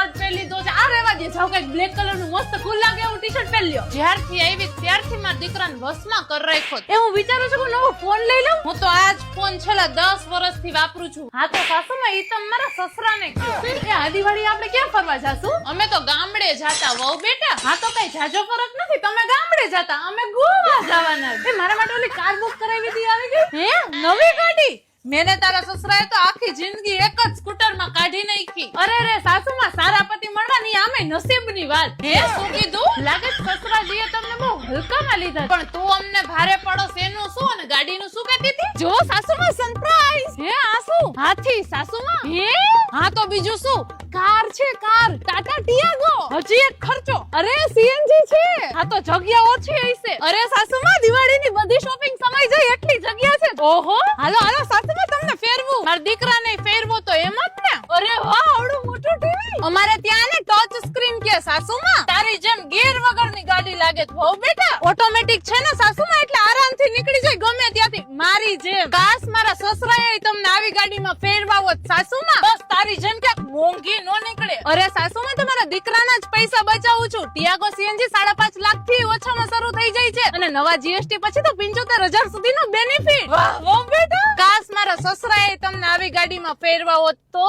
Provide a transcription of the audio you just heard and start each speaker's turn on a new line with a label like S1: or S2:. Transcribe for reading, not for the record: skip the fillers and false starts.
S1: Shirt પહેરી લીધો છે. આ રેવા દે, જાવ કઈક બ્લેક કલર નું મસ્ત કુલ લાગે એવું ટી-શર્ટ પહેરી લ્યો.
S2: જ્યારથી આવી ત્યારથી મારા દીકરાને વશમાં કર રાખ્યો.
S1: એ હું વિચારું છું કે નવો ફોન લઈ લઉં.
S2: હું તો આજ ફોન છેલ્લા 10 વર્ષથી વાપરું છું.
S1: હા તો સાસુમાં ઈ તો મારા સસરાને કહો. એ આ દિવાળી આપણે ક્યાં ફરવા જાશું?
S2: અમે તો ગામડે જાતા વહુ બેટા.
S1: હા તો કઈ જાજો ફરક નથી. તમે ગામડે જતા, અમે ગોવા જવાના. એ મારા માટે ઓલી કાર બુક કરાવી દી આવી ગઈ.
S2: હે નવી ગાડી? મેને તારા સસરાએ તો આખી જિંદગી એક જ સ્કૂટરમાં કાઢી નાખી.
S1: અરે રે સાસુમાં સારા પતિ મળવાની આમે નસીબની વાત.
S2: હે શું કીધું?
S1: લાગે છે સસરાજીએ તમને બહુ હલકામાં લીધા.
S2: પણ તું અમને ભારે પડો એનું શું અને ગાડીનું શું કહેતી હતી?
S1: જો સાસુમાં સરપ્રાઈઝ. હે આ શું? હાથી સાસુમાં. હે
S2: હા તો બીજું શું?
S1: કાર છે, કાર ટાટા ટિયાગો. હજી એક ખર્ચો. અરે સીએનજી છે. હા તો જગ્યા ઓછી હશે. અરે સાસુમાં દિવાળીની બધી શોપિંગ સમાઈ જાય એટલી જગ્યા છે. ઓહો હાલો હાલો સાસુમાં તમને ફેરવું.
S2: મારા દીકરાને ફેરવો તો એમ જ ને.
S1: અરે વાહ આવડું મોટું ટીવી.
S2: અમારે ત્યાં ને ટચ સ્ક્રીન કે સાસુમાં. તારી જેમ ગેર વગરની ગાડી લાગે છે વહુ બેટા.
S1: ઓટોમેટિક છે ને સાસુમાં એટલે આરામથી નીકળી જાય ગમે ત્યાંથી. મારી જેમ.
S2: કાશ મારા સસરાએ તમને આવી ગાડીમાં ફેરવાવો સાસુમાં. બસ તારી જેમ કે મોંઘી નો નીકળે.
S1: અરે સાસુમાં તમારા દીકરાના જ પૈસા બચાવું છું. ટિયાગો સીએનજી 5.5 લાખ થી ઓછામાં શરૂ થઈ જાય છે અને નવા જીએસટી પછી તો 75,000 સુધીનો બેનિફિટ.
S2: વાહ વહુ બેટા. કાશ મારા સસરાએ તમને આવી ગાડીમાં ફેરવાવો તો.